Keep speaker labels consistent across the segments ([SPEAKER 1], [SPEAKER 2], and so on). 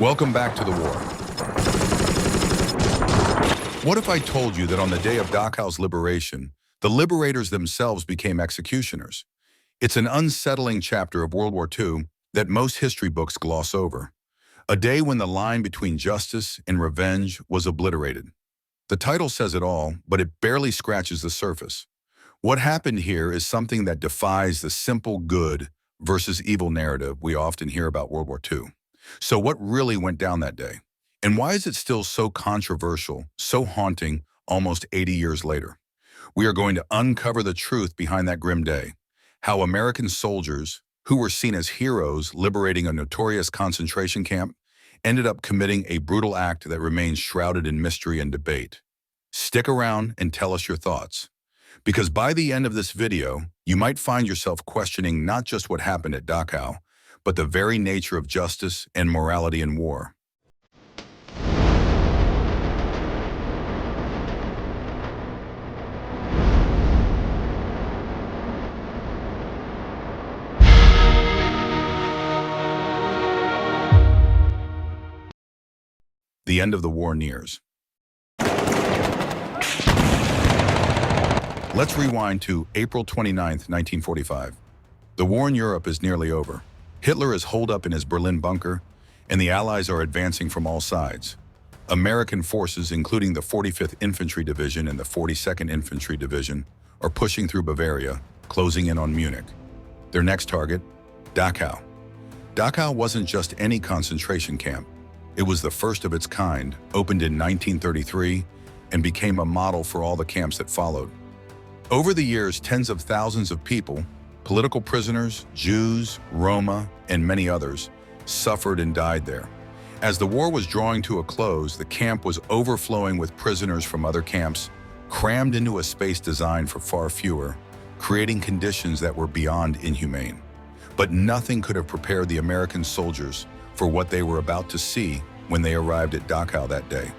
[SPEAKER 1] Welcome back to the war. What if I told you that on the day of Dachau's liberation, the liberators themselves became executioners? It's an unsettling chapter of World War II that most history books gloss over. A day when the line between justice and revenge was obliterated. The title says it all, but it barely scratches the surface. What happened here is something that defies the simple good versus evil narrative we often hear about World War II. So what really went down that day? And why is it still so controversial, so haunting, almost 80 years later? We are going to uncover the truth behind that grim day, how American soldiers, who were seen as heroes liberating a notorious concentration camp, ended up committing a brutal act that remains shrouded in mystery and debate. Stick around and tell us your thoughts, because by the end of this video, you might find yourself questioning not just what happened at Dachau, but the very nature of justice and morality in war. The end of the war nears. Let's rewind to April 29, 1945. The war in Europe is nearly over. Hitler is holed up in his Berlin bunker, and the Allies are advancing from all sides. American forces, including the 45th Infantry Division and the 42nd Infantry Division, are pushing through Bavaria, closing in on Munich. Their next target, Dachau. Dachau wasn't just any concentration camp. It was the first of its kind, opened in 1933, and became a model for all the camps that followed. Over the years, tens of thousands of people, political prisoners, Jews, Roma, and many others, suffered and died there. As the war was drawing to a close, the camp was overflowing with prisoners from other camps, crammed into a space designed for far fewer, creating conditions that were beyond inhumane. But nothing could have prepared the American soldiers for what they were about to see when they arrived at Dachau that day.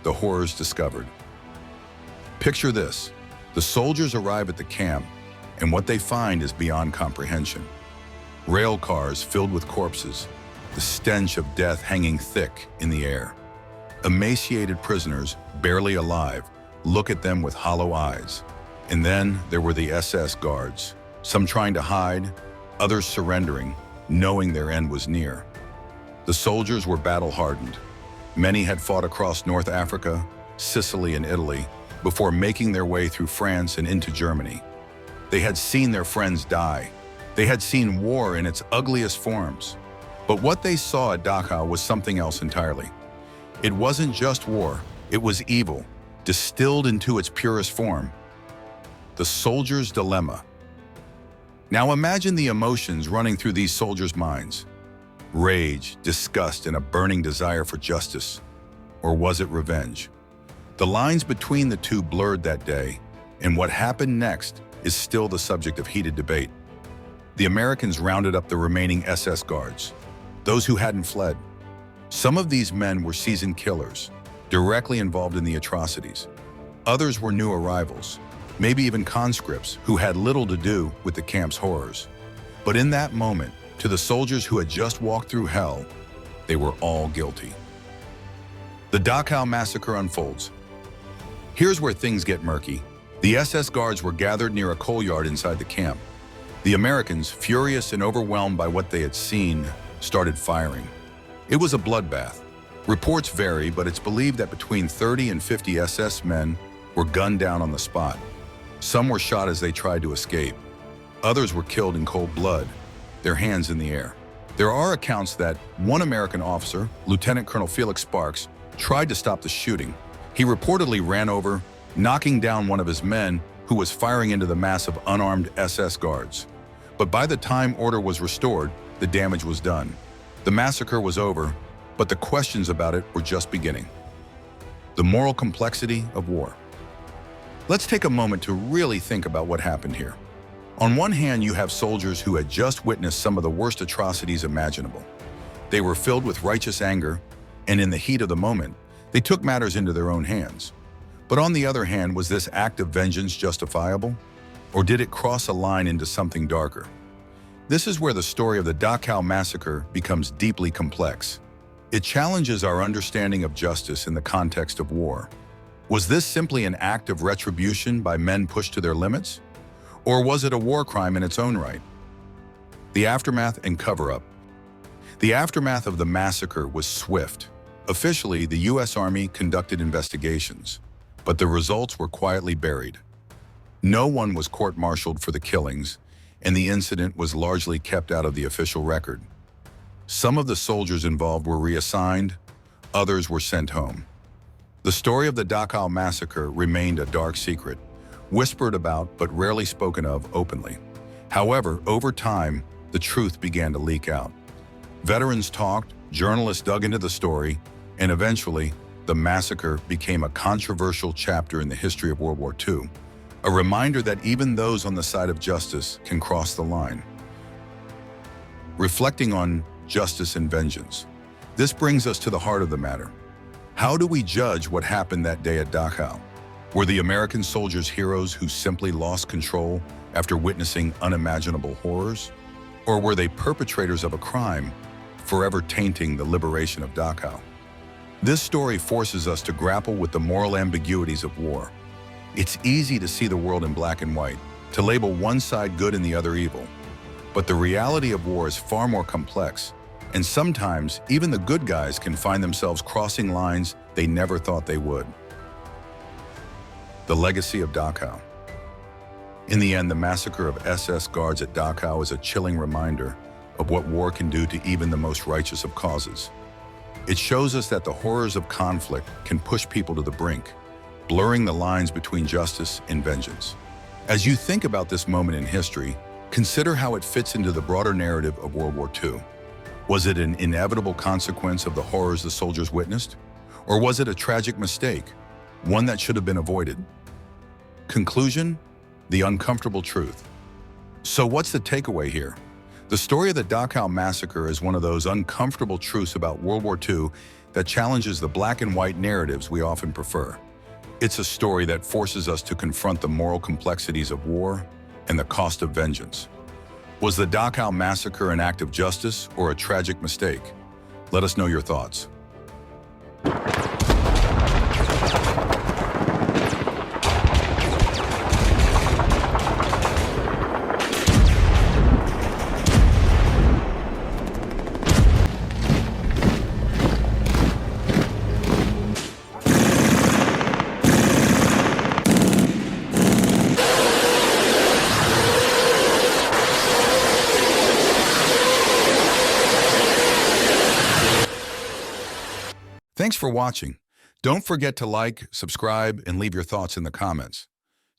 [SPEAKER 1] The horrors discovered. Picture this. The soldiers arrive at the camp, and what they find is beyond comprehension. Rail cars filled with corpses, the stench of death hanging thick in the air. Emaciated prisoners, barely alive, look at them with hollow eyes. And then there were the SS guards, some trying to hide, others surrendering, knowing their end was near. The soldiers were battle-hardened. Many had fought across North Africa, Sicily, and Italy before making their way through France and into Germany. They had seen their friends die. They had seen war in its ugliest forms. But what they saw at Dachau was something else entirely. It wasn't just war, it was evil, distilled into its purest form. The soldier's dilemma. Now imagine the emotions running through these soldiers' minds. Rage, disgust, and a burning desire for justice. Or was it revenge? The lines between the two blurred that day, and what happened next is still the subject of heated debate. The Americans rounded up the remaining SS guards, those who hadn't fled. Some of these men were seasoned killers, directly involved in the atrocities. Others were new arrivals, maybe even conscripts who had little to do with the camp's horrors. But in that moment, to the soldiers who had just walked through hell, they were all guilty. The Dachau massacre unfolds. Here's where things get murky. The SS guards were gathered near a coal yard inside the camp. The Americans, furious and overwhelmed by what they had seen, started firing. It was a bloodbath. Reports vary, but it's believed that between 30 and 50 SS men were gunned down on the spot. Some were shot as they tried to escape. Others were killed in cold blood, their hands in the air. There are accounts that one American officer, Lieutenant Colonel Felix Sparks, tried to stop the shooting. He reportedly ran over, knocking down one of his men who was firing into the mass of unarmed SS guards. But by the time order was restored, the damage was done. The massacre was over, but the questions about it were just beginning. The moral complexity of war. Let's take a moment to really think about what happened here. On one hand, you have soldiers who had just witnessed some of the worst atrocities imaginable. They were filled with righteous anger, and in the heat of the moment, they took matters into their own hands. But on the other hand, was this act of vengeance justifiable? Or did it cross a line into something darker? This is where the story of the Dachau massacre becomes deeply complex. It challenges our understanding of justice in the context of war. Was this simply an act of retribution by men pushed to their limits? Or was it a war crime in its own right? The aftermath and cover-up. The aftermath of the massacre was swift. Officially, the U.S. Army conducted investigations, but the results were quietly buried. No one was court-martialed for the killings, and the incident was largely kept out of the official record. Some of the soldiers involved were reassigned, others were sent home. The story of the Dachau massacre remained a dark secret, whispered about but rarely spoken of openly. However, over time, the truth began to leak out. Veterans talked, journalists dug into the story, and eventually, the massacre became a controversial chapter in the history of World War II. A reminder that even those on the side of justice can cross the line. Reflecting on justice and vengeance. This brings us to the heart of the matter. How do we judge what happened that day at Dachau? Were the American soldiers heroes who simply lost control after witnessing unimaginable horrors? Or were they perpetrators of a crime, forever tainting the liberation of Dachau? This story forces us to grapple with the moral ambiguities of war. It's easy to see the world in black and white, to label one side good and the other evil. But the reality of war is far more complex, and sometimes even the good guys can find themselves crossing lines they never thought they would. The legacy of Dachau. In the end, the massacre of SS guards at Dachau is a chilling reminder of what war can do to even the most righteous of causes. It shows us that the horrors of conflict can push people to the brink, blurring the lines between justice and vengeance. As you think about this moment in history, consider how it fits into the broader narrative of World War II. Was it an inevitable consequence of the horrors the soldiers witnessed? Or was it a tragic mistake, one that should have been avoided? Conclusion: the uncomfortable truth. So what's the takeaway here? The story of the Dachau massacre is one of those uncomfortable truths about World War II that challenges the black and white narratives we often prefer. It's a story that forces us to confront the moral complexities of war and the cost of vengeance. Was the Dachau massacre an act of justice or a tragic mistake? Let us know your thoughts. Thanks for watching. Don't forget to like, subscribe, and leave your thoughts in the comments.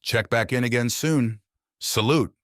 [SPEAKER 1] Check back in again soon. Salute.